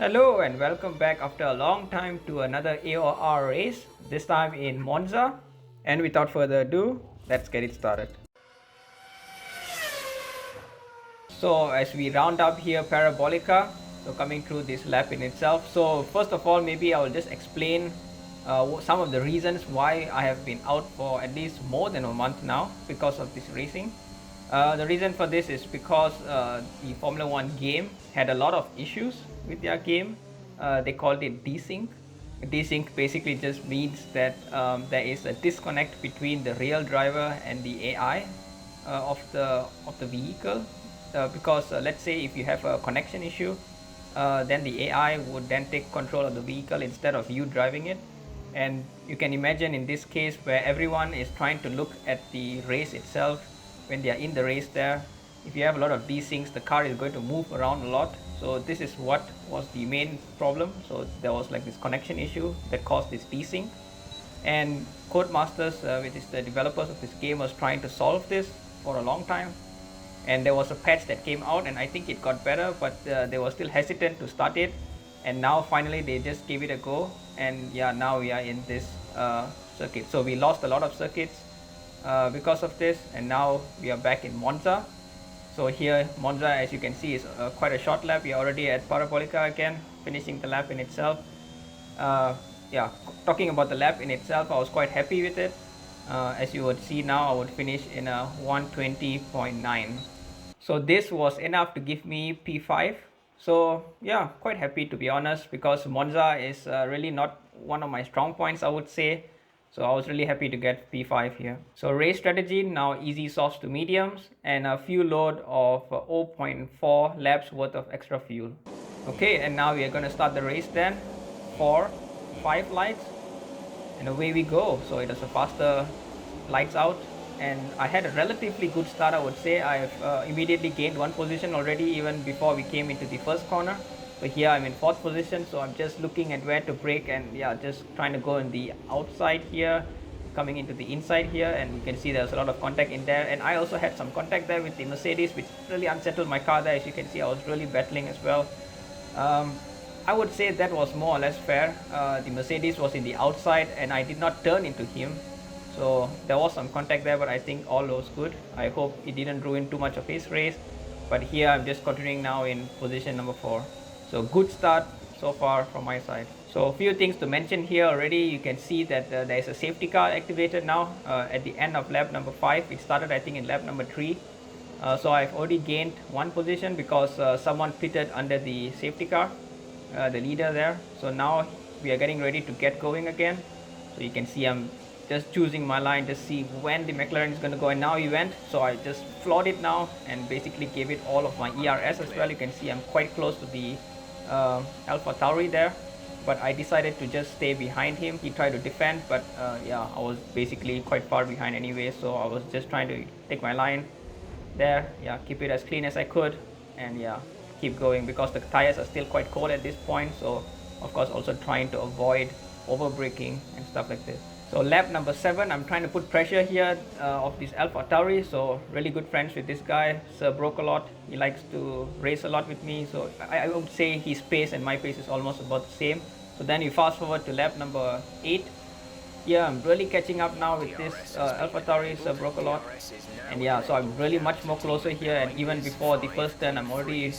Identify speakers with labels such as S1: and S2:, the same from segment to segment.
S1: Hello and welcome back after a long time to another AOR race, this time in Monza. And without further ado, let's get it started. So as we round up here Parabolica, so coming through this lap in itself. So first of all, maybe I will just explain some of the reasons why I have been out for at least more than a month now because of this racing. The reason for this is because the Formula 1 game had a lot of issues with their game. They called it desync. Desync basically just means that there is a disconnect between the real driver and the AI of the vehicle. Because let's say if you have a connection issue, then the AI would then take control of the vehicle instead of you driving it. And you can imagine in this case where everyone is trying to look at the race itself when they are in the race there. If you have a lot of desyncs, the car is going to move around a lot. So this is what was the main problem. So there was like this connection issue that caused this desync, and Codemasters, which is the developers of this game, was trying to solve this for a long time. And there was a patch that came out, and I think it got better, but they were still hesitant to start it. And now finally they just gave it a go, and yeah, now we are in this circuit. So we lost a lot of circuits because of this, and now we are back in Monza. So here Monza, as you can see, is quite a short lap. We are already at Parabolica again, finishing the lap in itself. Yeah, talking about the lap in itself, I was quite happy with it. As you would see now, I would finish in a 120.9. So this was enough to give me P5. So yeah, quite happy to be honest, because Monza is really not one of my strong points, I would say. So I was really happy to get P5 here. So race strategy, now easy softs to mediums, and a fuel load of 0.4 laps worth of extra fuel. Okay, and now we are going to start the race then. 4, 5 lights, and away we go. So it is a faster lights out, and I had a relatively good start, I would say. I've immediately gained one position already even before we came into the first corner. So here I'm in 4th position, so I'm just looking at where to brake, and yeah, just trying to go in the outside here, coming into the inside here, and you can see there's a lot of contact in there. And I also had some contact there with the Mercedes, which really unsettled my car there. As you can see, I was really battling as well. I would say that was more or less fair. The Mercedes was in the outside and I did not turn into him, so there was some contact there, but I think all was good. I hope it didn't ruin too much of his race. But here I'm just continuing now in position number 4. So good start so far from my side. So a few things to mention here already. You can see that there is a safety car activated now at the end of lap number 5. It started I think in lap number 3. So I've already gained one position because someone pitted under the safety car, the leader there. So now we are getting ready to get going again. So you can see I'm just choosing my line to see when the McLaren is going to go, and now he went. So I just floored it now and basically gave it all of my ERS as well. You can see I'm quite close to the Alpha Tauri there, but I decided to just stay behind him. He tried to defend, but yeah, I was basically quite far behind anyway, so I was just trying to take my line there, yeah, keep it as clean as I could, and yeah, keep going because the tires are still quite cold at this point. So of course also trying to avoid over braking and stuff like this. So lap number 7, I'm trying to put pressure here of this Alpha Tauri. So really good friends with this guy, Sir Broke a lot. He likes to race a lot with me, so I would say his pace and my pace is almost about the same. So then you fast forward to lap number 8. Yeah, I'm really catching up now with this Alpha Tauri, Sir Broke a lot. And yeah, so I'm really much more closer here, and even before the first turn I'm already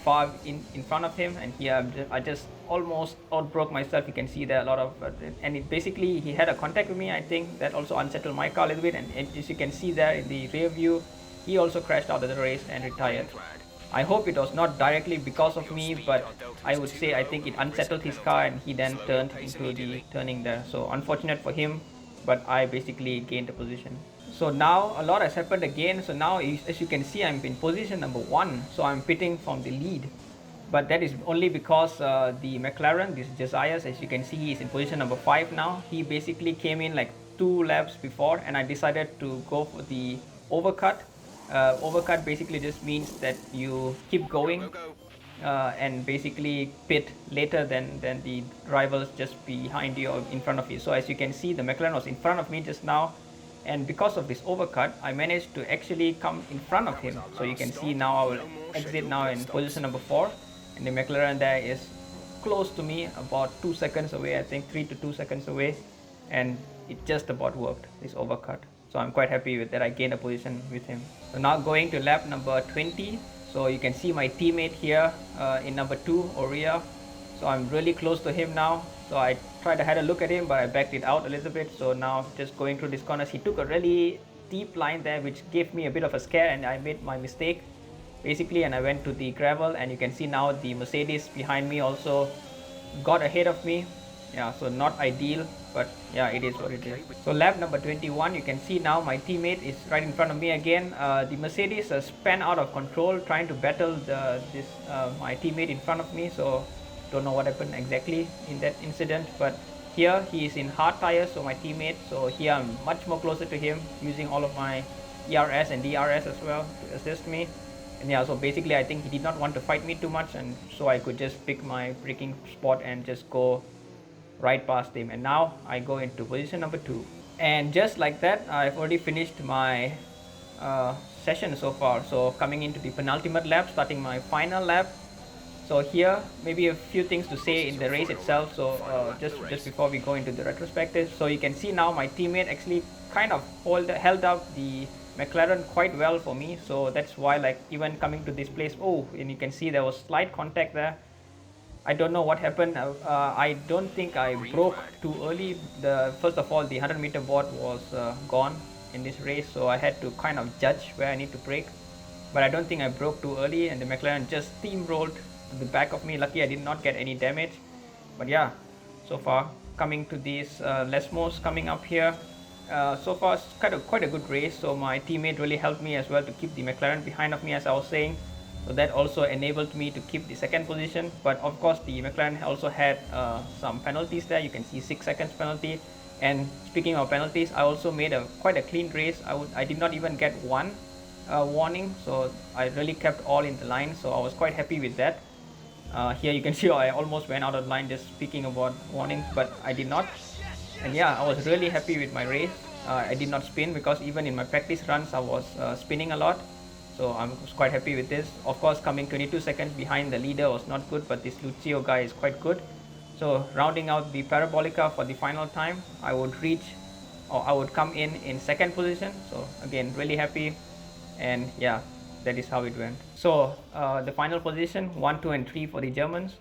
S1: far in front of him. And here I just almost outbroke myself. You can see there a lot of and it basically he had a contact with me. I think that also unsettled my car a little bit, and as you can see there in the rear view, he also crashed out of the race and retired. I hope it was not directly because of me, but I would say I think it unsettled his car and he then turned into the turning there. So unfortunate for him, but I basically gained the position. So now a lot has happened again. So now as you can see, I'm in position number 1, so I'm pitting from the lead. But that is only because the McLaren, this Josias, as you can see, he's in position number 5 now. He basically came in like 2 laps before, and I decided to go for the overcut. Overcut basically just means that you keep going and basically pit later than the rivals just behind you or in front of you. So as you can see, the McLaren was in front of me just now, and because of this overcut I managed to actually come in front of him. So you can see now I will exit now in position number 4, and the McLaren there is close to me, about 2 seconds away, I think 3 to 2 seconds away, and it just about worked, this overcut. So I'm quite happy with that. I gained a position with him. So now going to lap number 20. So you can see my teammate here in number 2, Oria. So I'm really close to him now. So I tried to have a look at him, but I backed it out a little bit. So now just going through these corners, he took a really deep line there, which gave me a bit of a scare, and I made my mistake basically, and I went to the gravel, and you can see now the Mercedes behind me also got ahead of me. Yeah, so not ideal, but yeah, it is what it is. So lap number 21, you can see now my teammate is right in front of me again. The Mercedes spun out of control trying to battle my teammate in front of me. So don't know what happened exactly in that incident, but here he is in hard tires, so my teammate. So here I'm much more closer to him, using all of my ERS and DRS as well to assist me. And yeah, so basically I think he did not want to fight me too much, and so I could just pick my braking spot and just go right past him. And now I go into position number 2, and just like that I've already finished my session so far. So coming into the penultimate lap, starting my final lap. So here maybe a few things to say in the race itself. So just before we go into the retrospective, so you can see now my teammate actually kind of held up the McLaren quite well for me. So that's why, like, even coming to this place, oh, and you can see there was slight contact there. I don't know what happened. I don't think I broke too early. First of all, the 100-meter board was gone in this race, so I had to kind of judge where I need to brake. But I don't think I broke too early, and the McLaren just steamrolled to the back of me. Lucky I did not get any damage. But yeah, so far coming to these Lesmos coming up here. So far it's quite a good race. So my teammate really helped me as well to keep the McLaren behind of me, as I was saying. So that also enabled me to keep the second position. But of course the McLaren also had some penalties there. You can see 6 seconds penalty. And speaking of penalties, I also made quite a clean race. I did not even get one warning, so I really kept all in the line, so I was quite happy with that. Here you can see I almost went out of line just speaking about warnings, but I did not. And yeah, I was really happy with my race. I did not spin, because even in my practice runs I was spinning a lot. So I was quite happy with this. Of course, coming 22 seconds behind the leader was not good, but this Lucio guy is quite good. So rounding out the Parabolica for the final time, I would come in second position. So again, really happy. And yeah, that is how it went. So the final position, 1, 2 and 3 for the Germans.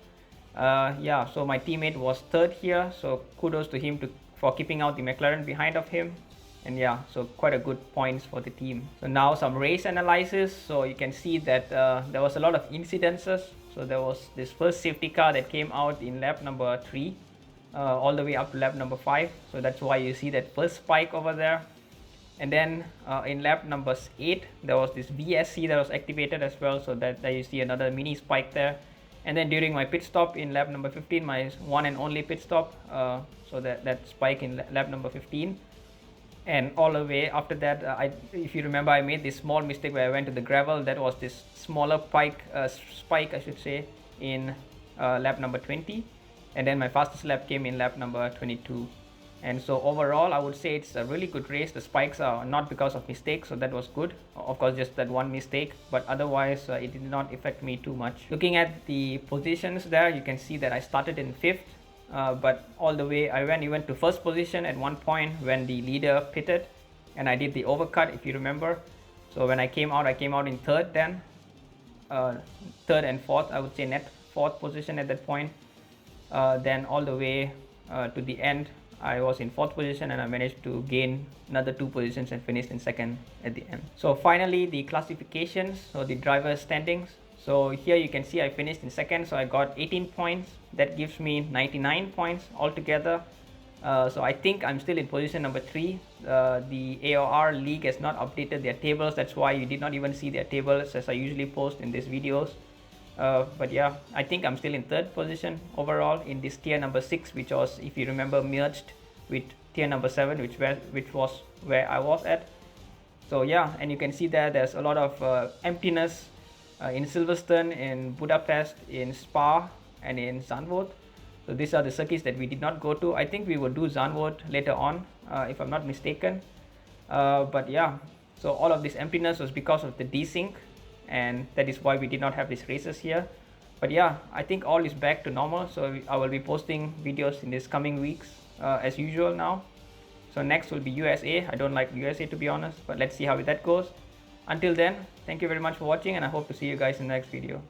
S1: Yeah, so my teammate was third here, so kudos to him for keeping out the McLaren behind of him. And yeah, so quite a good points for the team. So now some race analysis. So you can see that there was a lot of incidences. So there was this first safety car that came out in lap number 3 all the way up to lap number 5. So that's why you see that first spike over there. And then in lap number 8 there was this VSC that was activated as well, so that there you see another mini spike there. And then during my pit stop in lap number 15, my one and only pit stop, so that spike in lap number 15. And all the way after that, if you remember, I made this small mistake where I went to the gravel. That was this smaller spike I should say, in lap number 20. And then my fastest lap came in lap number 22. And so overall I would say it's a really good race. The spikes are not because of mistakes, so that was good. Of course, just that one mistake, but otherwise it did not affect me too much. Looking at the positions there, you can see that I started in 5th, but all the way I went even to first position at one point when the leader pitted, and I did the overcut, if you remember. So when I came out in 3rd then, 3rd and 4th, I would say net 4th position at that point. Then all the way to the end, I was in 4th position, and I managed to gain another 2 positions and finished in 2nd at the end. So finally the classifications, so the driver standings. So here you can see I finished in 2nd, so I got 18 points. That gives me 99 points altogether. So I think I'm still in position number 3. The AOR league has not updated their tables, that's why you did not even see their tables as I usually post in these videos. But yeah, I think I'm still in 3rd position overall in this tier number 6, which was, if you remember, merged with tier number 7, which was where I was at. So yeah, and you can see there's a lot of emptiness in Silverstone, in Budapest, in Spa, and in Zandvoort. So these are the circuits that we did not go to. I think we will do Zandvoort later on, if I'm not mistaken. But yeah, so all of this emptiness was because of the desync, and that is why we did not have these races here. But yeah, I think all is back to normal, so I will be posting videos in these coming weeks as usual now. So next will be USA. I don't like USA to be honest, but let's see how that goes. Until then, thank you very much for watching, and I hope to see you guys in the next video.